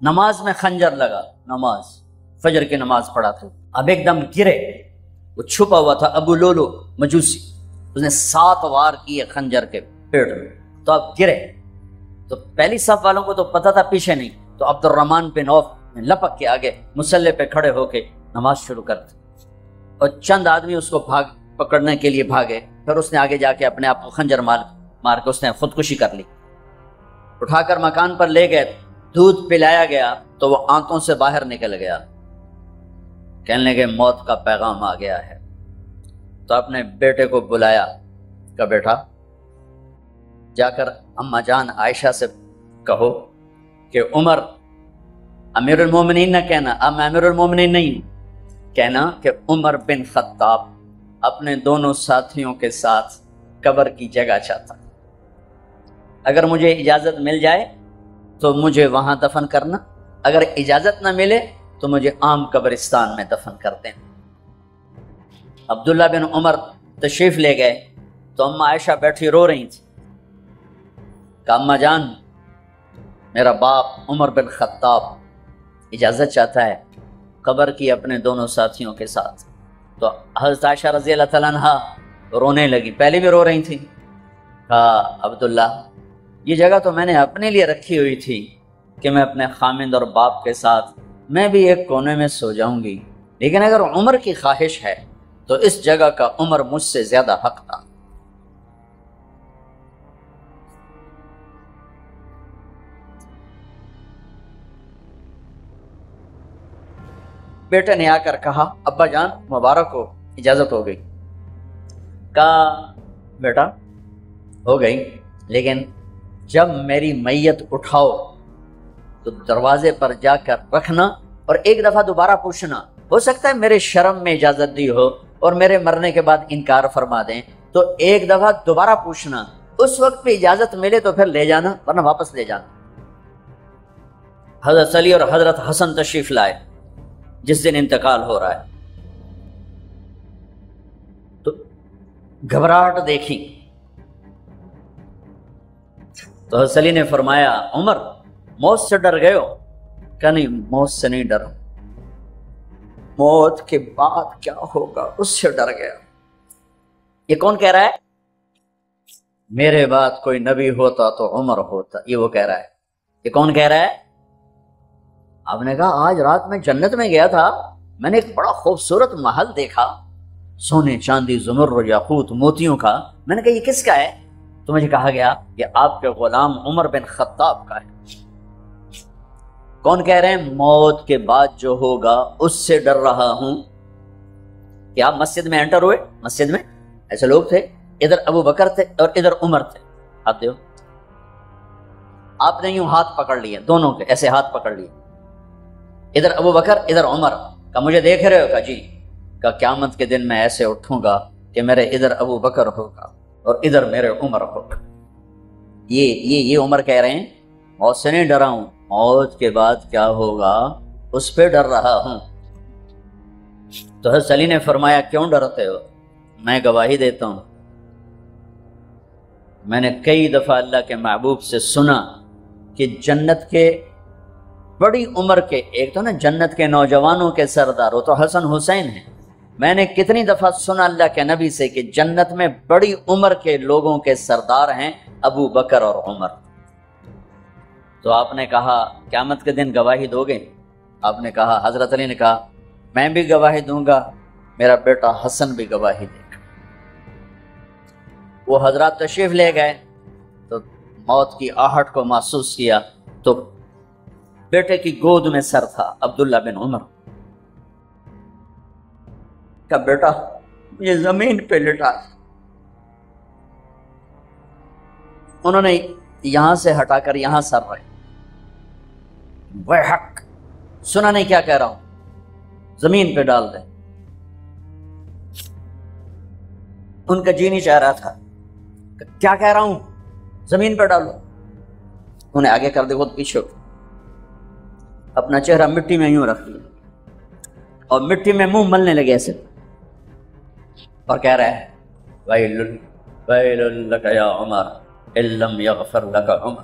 نماز میں خنجر لگا، نماز فجر کی نماز پڑھا تھا، اب ایک دم گرے، وہ چھپا ہوا تھا ابو لولو مجوسی، اس نے 7 وار کیے خنجر کے پیٹ میں، تو اب گرے، تو پہلی صف والوں کو تو پتہ تھا پیچھے نہیں، تو عبد الرحمن بن عوف نے لپک کے آگے مصلی پہ کھڑے ہو کے نماز شروع کر دی، اور چند آدمی اس کو پکڑنے کے لیے بھاگے، پھر اس نے آگے جا کے اپنے آپ کو خنجر مار کے اس نے خودکشی کر لی، اٹھا کر مکان پر لے گئے، دودھ پلایا گیا تو وہ آنتوں سے باہر نکل گیا، کہنے لگے موت کا پیغام آ گیا ہے، تو اپنے بیٹے کو بلایا کہ بیٹا جا کر اماں جان عائشہ سے کہو کہ عمر امیر المومنین نہ کہنا، اب میں امیر المومنین نہیں ہوں، کہنا کہ عمر بن خطاب اپنے دونوں ساتھیوں کے ساتھ قبر کی جگہ چاہتا، اگر مجھے اجازت مل جائے تو مجھے وہاں دفن کرنا، اگر اجازت نہ ملے تو مجھے عام قبرستان میں دفن کر دیں۔ عبداللہ بن عمر تشریف لے گئے تو اماں عائشہ بیٹھی رو رہی تھی کہ اماں جان میرا باپ عمر بن خطاب اجازت چاہتا ہے قبر کی اپنے دونوں ساتھیوں کے ساتھ، تو حضرت عائشہ رضی اللہ تعالیٰ عنہ رونے لگی، پہلے بھی رو رہی تھی، کہا عبداللہ یہ جگہ تو میں نے اپنے لیے رکھی ہوئی تھی کہ میں اپنے خامند اور باپ کے ساتھ میں بھی ایک کونے میں سو جاؤں گی، لیکن اگر عمر کی خواہش ہے تو اس جگہ کا عمر مجھ سے زیادہ حق تھا۔ بیٹے نے آ کر کہا ابا جان مبارک ہو، اجازت ہو گئی، کہا بیٹا ہو گئی، لیکن جب میری میت اٹھاؤ تو دروازے پر جا کر رکھنا اور ایک دفعہ دوبارہ پوچھنا، ہو سکتا ہے میرے شرم میں اجازت دی ہو اور میرے مرنے کے بعد انکار فرما دیں، تو ایک دفعہ دوبارہ پوچھنا، اس وقت پہ اجازت ملے تو پھر لے جانا ورنہ واپس لے جانا۔ حضرت علی اور حضرت حسن تشریف لائے جس دن انتقال ہو رہا ہے، تو گھبراہٹ دیکھی تو حضرت علی نے فرمایا عمر موت سے ڈر گئے ہو؟ کہ نہیں موت سے نہیں ڈرا، موت کے بعد کیا ہوگا اس سے ڈر گیا۔ یہ کون کہہ رہا ہے؟ میرے بعد کوئی نبی ہوتا تو عمر ہوتا، یہ وہ کہہ رہا ہے۔ یہ کون کہہ رہا ہے؟ آپ نے کہا آج رات میں جنت میں گیا تھا، میں نے ایک بڑا خوبصورت محل دیکھا، سونے چاندی زمرد یاقوت موتیوں کا، میں نے کہا یہ کس کا ہے؟ تو مجھے کہا گیا کہ آپ کے غلام عمر بن خطاب کا ہے۔ کون کہہ رہے ہیں؟ موت کے بعد جو ہوگا اس سے ڈر رہا ہوں۔ کہ آپ مسجد میں انٹر ہوئے، مسجد میں ایسے لوگ تھے، ادھر ابو بکر تھے اور ادھر عمر تھے، آپ دیو آپ نے یوں ہاتھ پکڑ لیے، دونوں کے ایسے ہاتھ پکڑ لیے، ادھر ابو بکر ادھر عمر، کہا مجھے دیکھ رہے ہو؟ کہا جی، کہا قیامت کے دن میں ایسے اٹھوں گا کہ میرے ادھر ابو بکر ہوگا اور ادھر میرے عمر ہوگا۔ یہ عمر کہہ رہے ہیں موت سے نہیں ڈرا ہوں، موت کے بعد کیا ہوگا اس پہ ڈر رہا ہوں۔ تو حضرت علی نے فرمایا کیوں ڈرتے ہو؟ میں گواہی دیتا ہوں، میں نے کئی دفعہ اللہ کے محبوب سے سنا کہ جنت کے بڑی عمر کے، ایک تو نا جنت کے نوجوانوں کے سردار وہ تو حسن حسین ہیں، میں نے کتنی دفعہ سنا اللہ کے نبی سے کہ جنت میں بڑی عمر کے لوگوں کے سردار ہیں ابو بکر اور عمر۔ تو آپ نے کہا قیامت کے دن گواہی دو گے؟ آپ نے کہا، حضرت علی نے کہا میں بھی گواہی دوں گا، میرا بیٹا حسن بھی گواہی دے گا۔ وہ حضرات تشریف لے گئے تو موت کی آہٹ کو محسوس کیا تو بیٹے کی گود میں سر تھا عبداللہ بن عمر کا، بیٹا یہ زمین پہ لٹا، انہوں نے یہاں سے ہٹا کر یہاں سر رکھا، وہ حق سنا نہیں کیا کہہ رہا ہوں، زمین پہ ڈال دیں۔ ان کا جی نہیں چاہ رہا تھا، کیا کہہ رہا ہوں؟ زمین پہ ڈالو۔ انہیں آگے کر دے، خود پیچھے ہو، اپنا چہرہ مٹی میں یوں رکھ لیا اور مٹی میں منہ ملنے لگے ایسے، اور کہہ رہا ہے ویل لک یا عمر ان لم یغفر لک عمر،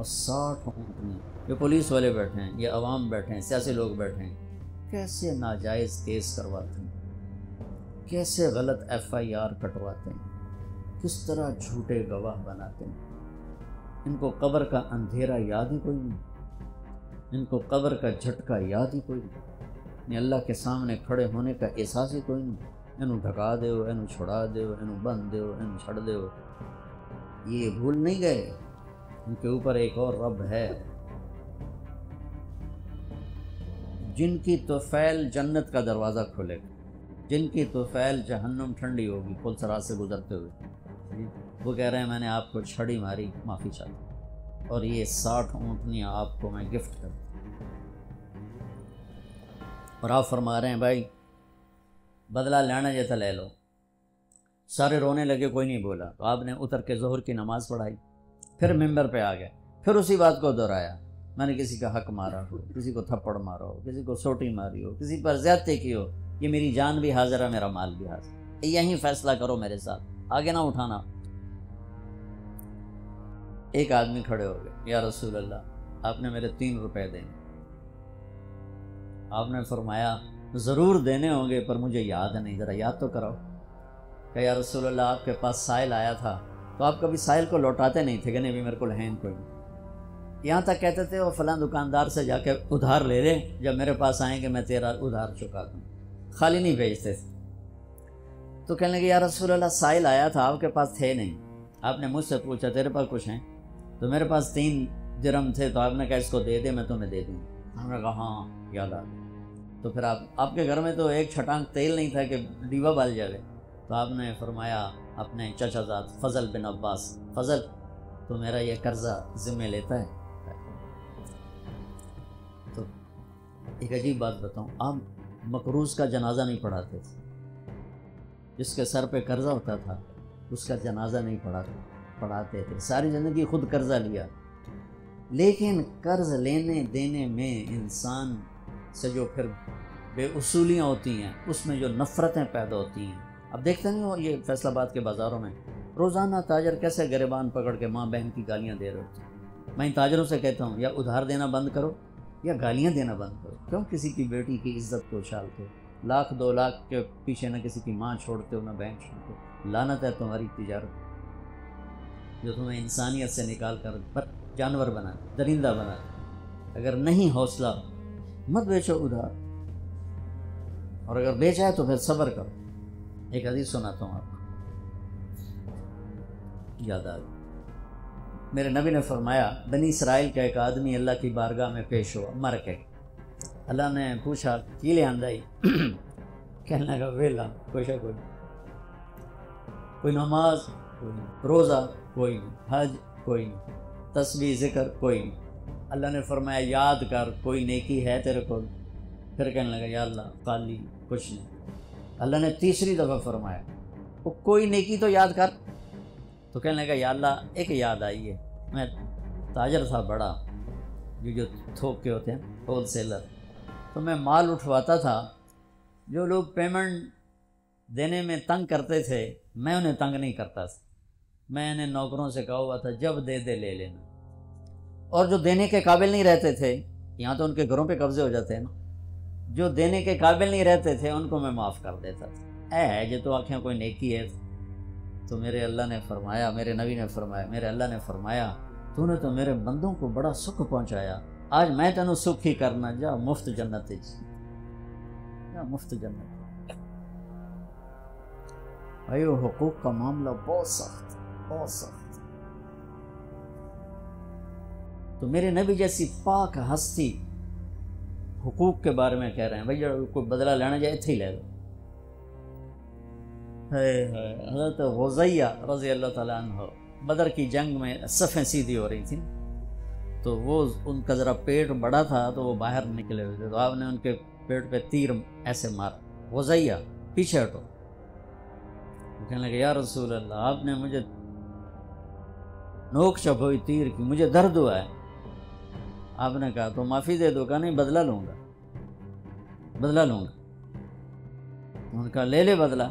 اور 60 اونٹنی، یہ پولیس والے بیٹھے ہیں، یہ عوام بیٹھے ہیں، سیاسی لوگ بیٹھے ہیں، کیسے ناجائز کیس کرواتے ہیں، کیسے غلط FIR کٹواتے ہیں، کس طرح جھوٹے گواہ بناتے ہیں۔ ان کو قبر کا اندھیرا یاد ہی کوئی نہیں، ان کو قبر کا جھٹکا یاد ہی کوئی نہیں، اللہ کے سامنے کھڑے ہونے کا احساس ہی کوئی نہیں۔ انہوں ڈھکا دیو، انہوں چھڑا دیو، انہوں بند دیو، انہوں چھڑ دیو۔ یہ بھول نہیں گئے ان کے اوپر ایک اور رب ہے جن کی طفیل جنت کا دروازہ کھولے گا، جن کی طفیل جہنم ٹھنڈی ہوگی پل صراط سے گزرتے ہوئے۔ وہ کہہ رہے ہیں میں نے آپ کو چھڑی ماری، معافی چاہتا ہوں، اور یہ 60 اونٹنیاں آپ کو میں گفٹ کرتا ہوں۔ اور آپ فرما رہے ہیں بھائی بدلہ لینا جیسا لے لو۔ سارے رونے لگے، کوئی نہیں بولا، تو آپ نے اتر کے ظہر کی نماز پڑھائی، پھر ممبر پہ آ گئے، پھر اسی بات کو دہرایا، میں نے کسی کا حق مارا ہو، کسی کو تھپڑ مارا ہو، کسی کو سوٹی ماری ہو، کسی پر زیادتی کی ہو، یہ میری جان بھی حاضر ہے، میرا مال بھی حاضر ہے، یہیں فیصلہ کرو میرے ساتھ، آگے نہ اٹھانا۔ ایک آدمی کھڑے ہو گئے، یا رسول اللہ آپ نے میرے 3 روپے دینے۔ آپ نے فرمایا ضرور دینے ہوں گے پر مجھے یاد نہیں، ذرا یاد تو کراؤ۔ کہ یا رسول اللہ آپ کے پاس سائل آیا تھا تو آپ کبھی سائل کو لوٹاتے نہیں تھے کہ نہیں بھی میرے کو لہین کوئی نہیں، یہاں تک کہتے تھے وہ فلاں دکاندار سے جا کے ادھار لے لے، جب میرے پاس آئیں گے میں تیرا ادھار چکا دوں، خالی نہیں بھیجتے تھے۔ تو کہنے لگے یا رسول اللہ سائل آیا تھا آپ کے پاس تھے نہیں، آپ نے مجھ سے پوچھا تیرے پاس کچھ ہیں، تو میرے پاس 3 درہم تھے، تو آپ نے کہا اس کو دے دے میں تمہیں دے دوں۔ ہم نے کہا ہاں یاد آ گیا۔ تو پھر آپ کے گھر میں تو ایک چھٹانک تیل نہیں تھا کہ ڈیبا بال جائے، تو آپ نے فرمایا اپنے چچا زاد فضل بن عباس، فضل تو میرا یہ قرضہ ذمہ لیتا ہے؟ تو ایک عجیب بات بتاؤں، آپ مقروض کا جنازہ نہیں پڑھاتے تھے، جس کے سر پہ قرضہ ہوتا تھا اس کا جنازہ نہیں پڑھاتے تھے، ساری زندگی خود قرضہ لیا۔ لیکن قرض لینے دینے میں انسان سے جو پھر بے اصولیاں ہوتی ہیں، اس میں جو نفرتیں پیدا ہوتی ہیں، اب دیکھتے نہیں ہو یہ فیصل آباد کے بازاروں میں روزانہ تاجر کیسے گریبان پکڑ کے ماں بہن کی گالیاں دے رہے ہوتے ہیں۔ میں ان تاجروں سے کہتا ہوں یا ادھار دینا بند کرو یا گالیاں دینا بند کرو، کیوں کسی کی بیٹی کی عزت کو اچھالتے ہو؟ 1,00,000 2 لاکھ کے پیچھے نہ کسی کی ماں چھوڑتے ہو نہ بہن چھوڑتے ہو۔ لعنت ہے تمہاری تجارت جو تمہیں انسانیت سے نکال کر جانور بنا، درندہ بنا۔ اگر نہیں حوصلہ مت بیچو ادھار، اور اگر بیچا ہے تو پھر صبر کرو۔ ایک حدیث سناتا ہوں آپ کو، یاد آ گئی۔ میرے نبی نے فرمایا بنی اسرائیل کا ایک آدمی اللہ کی بارگاہ میں پیش ہوا، مر کے۔ اللہ نے پوچھا کی لے آندائی؟ کہنے لگا ویلا کوئی نماز کوئی نہیں، روزہ کوئی نہیں، حج کوئی نہیں، تسبیح ذکر کوئی نہیں۔ اللہ نے فرمایا یاد کر کوئی نیکی ہے تیرے کو؟ پھر کہنے لگا یا اللہ خالی کچھ نہیں۔ اللہ نے تیسری دفعہ فرمایا وہ کوئی نیکی تو یاد کر۔ تو کہنے لگا یا اللہ ایک یاد آئی ہے، میں تاجر تھا بڑا، جو تھوک کے ہوتے ہیں ہول سیلر، تو میں مال اٹھواتا تھا، جو لوگ پیمنٹ دینے میں تنگ کرتے تھے میں انہیں تنگ نہیں کرتا تھا، میں نے نوکروں سے کہا ہوا تھا جب دے دے لے لینا، اور جو دینے کے قابل نہیں رہتے تھے، یہاں تو ان کے گھروں پہ قبضے ہو جاتے ہیں نا، جو دینے کے قابل نہیں رہتے تھے ان کو میں معاف کر دیتا تھا۔ ہے جو تو آنکھیں کوئی نیکی ہے۔ تو میرے اللہ نے فرمایا، میرے نبی نے فرمایا، میرے اللہ نے فرمایا تو نے تو میرے بندوں کو بڑا سکھ پہنچایا، آج میں تینوں سکھ ہی کرنا، جا مفت جنت جی، جا مفت جنت۔ بھائی وہ حقوق کا معاملہ بہت سخت، بہت سخت۔ تو میرے نبی جیسی پاک ہستی حقوق کے بارے میں کہہ رہے ہیں بھائی کوئی بدلہ لینا جائے اتھے ہی لے لو۔ حضرت غزیہ رضی اللہ تعالیٰ عنہ بدر کی جنگ میں صفیں سیدھی ہو رہی تھیں، تو وہ ان کا ذرا پیٹ بڑا تھا تو وہ باہر نکلے ہوئے تھے، تو آپ نے ان کے پیٹ پہ تیر ایسے مارا، غزیہ پیچھے ہٹو۔ کہنے لگے یا رسول اللہ آپ نے مجھے نوک چپ ہوئی تیر کی، مجھے درد ہوا ہے۔ آپ نے کہا تو معافی دے دو، کہا نہیں بدلہ لوں گا، بدلہ لوں گا۔ انہوں نے کہا لے لے بدلہ،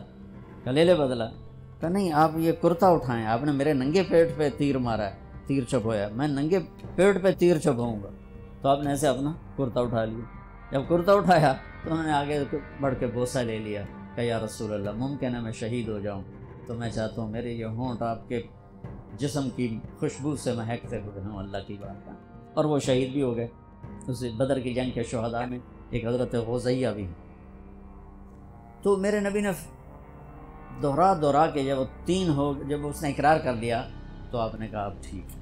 کہا لے لے بدلہ، کہا نہیں آپ یہ کرتا اٹھائیں، آپ نے میرے ننگے پیٹ پہ تیر مارا ہے، تیر چبھویا، میں ننگے پیٹ پہ تیر چبھوں گا. تو آپ نے ایسے اپنا کرتا اٹھا لیا. جب کرتا اٹھایا تو انہوں نے آگے بڑھ کے بوسہ لے لیا کہ یا رسول اللہ ممکن ہے میں شہید ہو جاؤں، تو میں چاہتا ہوں میرے یہ ہونٹ آپ کے جسم کی خوشبو سے مہکتے ہوئے ہوں اللہ کی بات کا. اور وہ شہید بھی ہو گئے. اس بدر کی جنگ کے شہداء میں ایک حضرت غزیہ بھی. تو میرے نبی نے دوہرا کے جب اس نے اقرار کر لیا تو آپ نے کہا اب ٹھیک ہے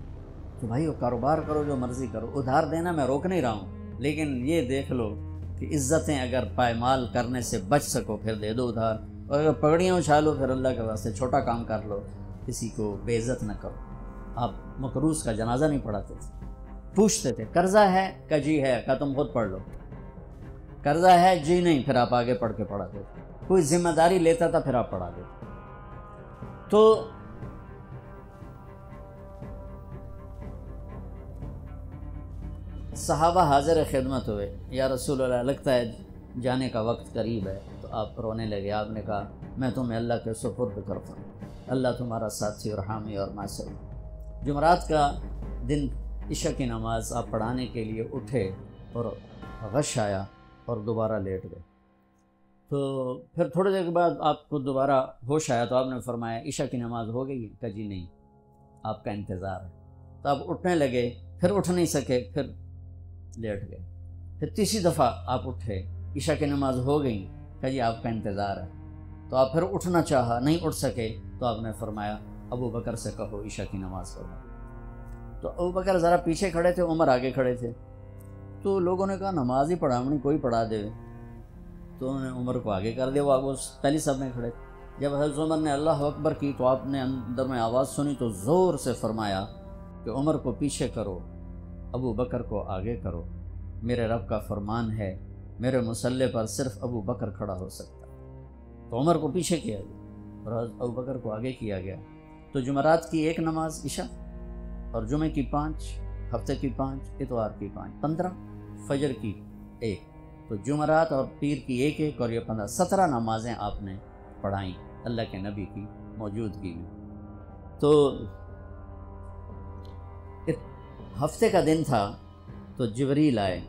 تو بھائی وہ کاروبار کرو جو مرضی کرو، ادھار دینا میں روک نہیں رہا ہوں، لیکن یہ دیکھ لو کہ عزتیں اگر پائمال کرنے سے بچ سکو پھر دے دو ادھار، اور اگر پگڑیاں اچھالو پھر اللہ کے واسطے چھوٹا کام کر لو، کسی کو بے عزت نہ کرو. آپ مقروض کا جنازہ نہیں پڑھاتے تھے، پوچھتے تھے قرضہ ہے کہ جی ہے، کہ تم خود پڑھ لو. قرضہ ہے جی نہیں، پھر آپ آگے پڑھ کے پڑھاتے تھے. کوئی ذمہ داری لیتا تھا پھر آپ پڑھا دیتے. تو صحابہ حاضر خدمت ہوئے، یا رسول اللہ لگتا ہے جانے کا وقت قریب ہے. تو آپ رونے لگے. آپ نے کہا میں تمہیں اللہ کے سپرد کرتا ہوں، اللہ تمہارا ساتھی اور حامی اور ناصر. جمعرات کا دن عشاء کی نماز آپ پڑھانے کے لیے اٹھے اور غش آیا اور دوبارہ لیٹ گئے. تو پھر تھوڑے دیر کے بعد آپ کو دوبارہ ہوش آیا تو آپ نے فرمایا عشاء کی نماز ہو گئی ہے؟ کہ جی نہیں، آپ کا انتظار ہے. تو آپ اٹھنے لگے، پھر اٹھ نہیں سکے، پھر لیٹ گئے. پھر تیسری دفعہ آپ اٹھے، عشاء کی نماز ہو گئی، کہ جی آپ کا انتظار ہے. تو آپ پھر اٹھنا چاہا، نہیں اٹھ سکے تو آپ نے فرمایا ابو بکر سے کہو عشاء کی نماز پڑھو. تو ابو بکر ذرا پیچھے کھڑے تھے، عمر آگے کھڑے تھے. تو لوگوں نے کہا نماز ہی پڑھاونی، کوئی پڑھا دے. تو انہوں نے عمر کو آگے کر دیا، وہ پہلی صف میں کھڑے. جب حضرت عمر نے اللہ اکبر کی تو آپ نے اندر میں آواز سنی تو زور سے فرمایا کہ عمر کو پیچھے کرو، ابو بکر کو آگے کرو. میرے رب کا فرمان ہے میرے مصلی پر صرف ابو بکر کھڑا ہو سکتا. تو عمر کو پیچھے کیا گیا اور ابو بکر کو آگے کیا گیا. تو جمعرات کی 1 نماز عشاء، اور جمعے کی 5، ہفتے کی 5، اتوار کی 5، 15، فجر کی 1. تو جمعرات اور پیر کی 1 اور یہ 15، 17 نمازیں آپ نے پڑھائیں اللہ کے نبی کی موجودگی میں. تو ہفتے کا دن تھا تو جبریل آئے،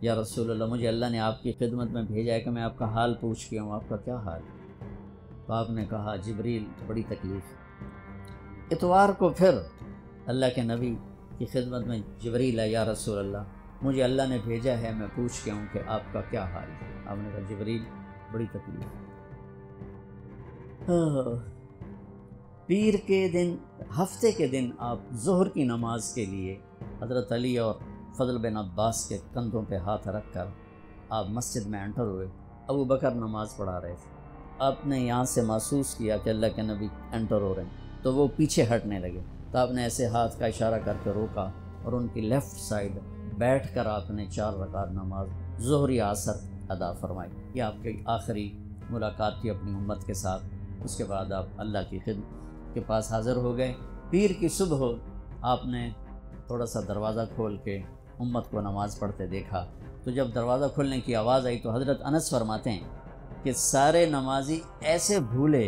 یا رسول اللہ مجھے اللہ نے آپ کی خدمت میں بھیجا ہے کہ میں آپ کا حال پوچھ کے ہوں، آپ کا کیا حال؟ تو آپ نے کہا جبریل بڑی تکلیف. اتوار کو پھر اللہ کے نبی کی خدمت میں جبریل آئے، یا رسول اللہ مجھے اللہ نے بھیجا ہے میں پوچھ کے ہوں کہ آپ کا کیا حال ہے. آپ نے کہا جبریل بڑی تکلیف. پیر کے دن، ہفتے کے دن آپ ظہر کی نماز کے لیے حضرت علی اور فضل بن عباس کے کندھوں پہ ہاتھ رکھ کر آپ مسجد میں انٹر ہوئے. ابو بکر نماز پڑھا رہے تھے. آپ نے یہاں سے محسوس کیا کہ اللہ کے نبی انٹر ہو رہے ہیں تو وہ پیچھے ہٹنے لگے. تو آپ نے ایسے ہاتھ کا اشارہ کر کے روکا اور ان کی لیفٹ سائڈ بیٹھ کر آپ نے 4 رکعت نماز ظہری عصر ادا فرمائی. یہ آپ کی آخری ملاقات تھی اپنی امت کے ساتھ. اس کے بعد آپ اللہ کی خدمت کے پاس حاضر ہو گئے. پیر کی صبح آپ نے تھوڑا سا دروازہ کھول کے امت کو نماز پڑھتے دیکھا. تو جب دروازہ کھولنے کی آواز آئی تو حضرت انس فرماتے ہیں کہ سارے نمازی ایسے بھولے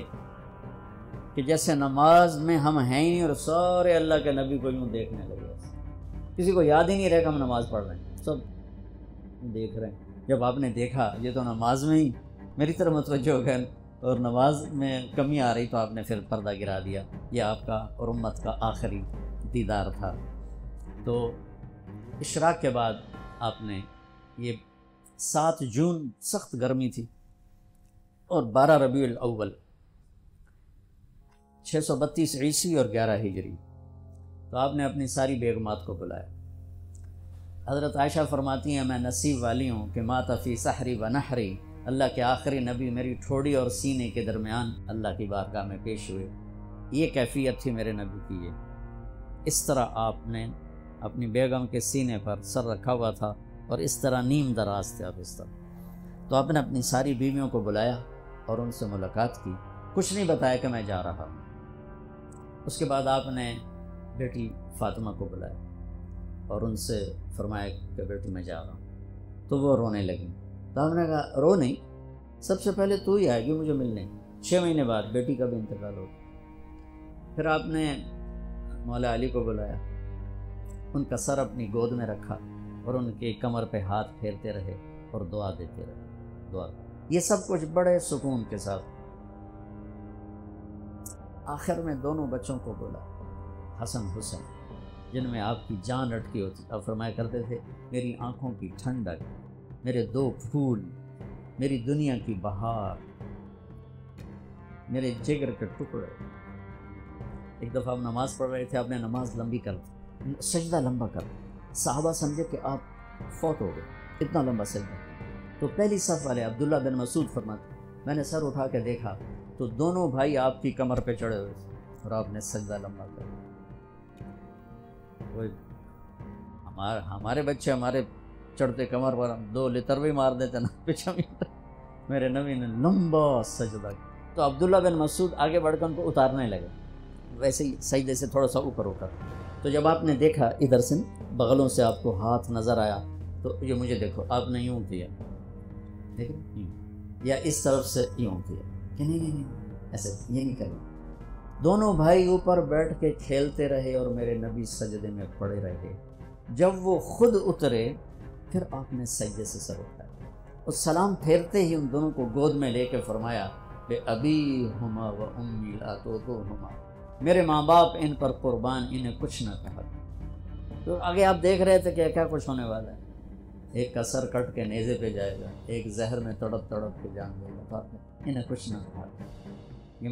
کہ جیسے نماز میں ہم ہیں ہی نہیں، اور سارے اللہ کے نبی کو یوں دیکھنے لگے. کسی کو یاد ہی نہیں رہے کہ ہم نماز پڑھ رہے ہیں، سب دیکھ رہے ہیں. جب آپ نے دیکھا یہ تو نماز میں ہی میری طرف متوجہ ہو گئے اور نماز میں کمی آ رہی، تو آپ نے پھر پردہ گرا دیا. یہ آپ کا اور امت کا آخری دیدار تھا. تو اشراق کے بعد آپ نے یہ 7 جون سخت گرمی تھی اور 12 ربیع الاول 632 عیسوی اور 11 ہجری. تو آپ نے اپنی ساری بیگمات کو بلایا. حضرت عائشہ فرماتی ہیں میں نصیب والی ہوں کہ مات فی سحری و نحری، اللہ کے آخری نبی میری ٹھوڑی اور سینے کے درمیان اللہ کی بارگاہ میں پیش ہوئے. یہ کیفیت تھی میرے نبی کی. یہ اس طرح آپ نے اپنی بیگم کے سینے پر سر رکھا ہوا تھا اور اس طرح نیم دراز تھے آپ اس طرح. تو آپ نے اپنی ساری بیویوں کو بلایا اور ان سے ملاقات کی. کچھ نہیں بتایا کہ میں جا رہا ہوں. اس کے بعد آپ نے بیٹی فاطمہ کو بلایا اور ان سے فرمایا کہ بیٹی میں جا رہا ہوں. تو وہ رونے لگیں. تو ہم نے کہا رو نہیں، سب سے پہلے تو ہی آئے گی مجھے ملنے. 6 مہینے بعد بیٹی کا بھی انتقال ہو. پھر آپ نے مولا علی کو بلایا، ان کا سر اپنی گود میں رکھا اور ان کی کمر پہ ہاتھ پھیرتے رہے اور دعا دیتے رہے، دعا۔ یہ سب کچھ بڑے سکون کے ساتھ۔ آخر میں دونوں بچوں کو بولا، حسن حسین جن میں آپ کی جان اٹکی ہوتی، آپ فرمایا کرتے تھے میری آنکھوں کی ٹھنڈک، میرے دو پھول، میری دنیا کی بہار، میرے جگر کے ٹکڑے۔ ایک دفعہ آپ نماز پڑھ رہے تھے، آپ نے نماز لمبی کر دی، سجدہ لمبا کر دیا، صحابہ سمجھے کہ آپ فوت ہو گئے، اتنا لمبا سجدہ۔ تو پہلی صف والے عبداللہ بن مسعود فرماتے، میں نے سر اٹھا کے دیکھا تو دونوں بھائی آپ کی کمر پہ چڑھے ہوئے تھے اور آپ نے سجدہ لمبا کر دیا۔ ہمارے بچے ہمارے چڑھتے کمر پر 2 لتر بھی مار دیتے نا پیچھے، میرے نبی نے لمبا سجدہ کیا۔ تو عبداللہ بن مسعود آگے بڑھ کر ان کو اتارنے لگے، ویسے ہی سجدے سے تھوڑا سا اوپر ہو کر۔ تو جب آپ نے دیکھا ادھر سے بغلوں سے آپ کو ہاتھ نظر آیا تو یہ مجھے دیکھو، آپ نے یوں کیا، دیکھو یا اس طرف سے یوں کیا کہ نہیں ایسے یہ نہیں کرنا۔ دونوں بھائی اوپر بیٹھ کے کھیلتے رہے اور میرے نبی سجدے میں پڑے رہے۔ جب وہ خود اترے پھر آپ نے سجدے سے سر اٹھایا اور سلام پھیرتے ہی ان دونوں کو گود میں لے کے فرمایا کہ ابی ہما و امی لا توتوہما، میرے ماں باپ ان پر قربان، انہیں کچھ نہ کہا۔ تو آگے آپ دیکھ رہے تھے کہ کیا کچھ ہونے والا ہے، ایک کا سر کٹ کے نیزے پہ جائے گا، ایک زہر میں تڑپ تڑپ کے جان دے گا، تو انہیں کچھ نہ کہا۔ یہ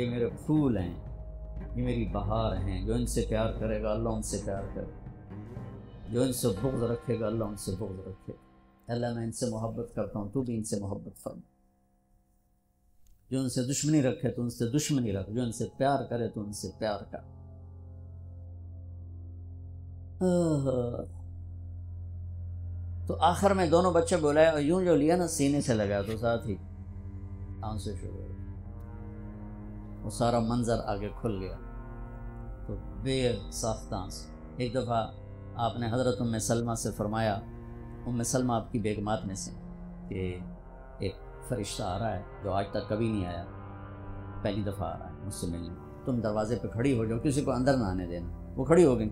میرے پھول ہیں، یہ میری بہار ہیں، جو ان سے پیار کرے گا اللہ ان سے پیار کرے گا، جو ان سے بغض رکھے گا اللہ ان سے بغض رکھے گا۔ اللہ میں ان سے محبت کرتا ہوں، تو بھی ان سے محبت فرما۔ جو ان سے دشمنی رکھے تو ان سے دشمنی رکھ، جو ان سے پیار کرے تو ان سے پیار کر۔ تو آخر میں دونوں بچے بولائے اور یوں جو لیا نا سینے سے لگا تو ساتھ ہی آنسو شروع ہو گئے، وہ سارا منظر آگے کھل گیا۔ تو بے ساختہ ایک دفعہ آپ نے حضرت ام سلمہ سے فرمایا، ام سلمہ آپ کی بیگمات میں سے، کہ ایک فرشتہ آ رہا ہے جو آج تک کبھی نہیں آیا، پہلی دفعہ آ رہا ہے مجھ سے ملنے، تم دروازے پہ کھڑی ہو جاؤ، کسی کو اندر نہ آنے دینا۔ وہ کھڑی ہو گئی،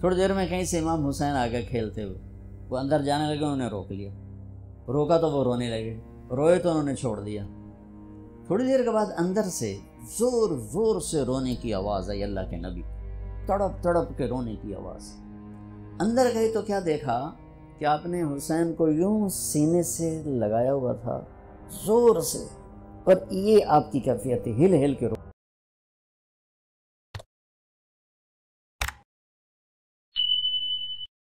تھوڑی دیر میں کہیں سے امام حسین آگے کھیلتے ہوئے، وہ اندر جانے لگے، انہوں نے روک لیا، روکا تو وہ رونے لگے، روئے تو انہوں نے چھوڑ دیا۔ تھوڑی دیر کے بعد اندر سے زور زور سے رونے کی آواز آئی، اللہ کے نبی تڑپ تڑپ کے رونے کی آواز۔ اندر گئی تو کیا دیکھا کہ آپ نے حسین کو یوں سینے سے لگایا ہوا تھا زور سے، اور یہ آپ کی کیفیت ہل ہل کے رو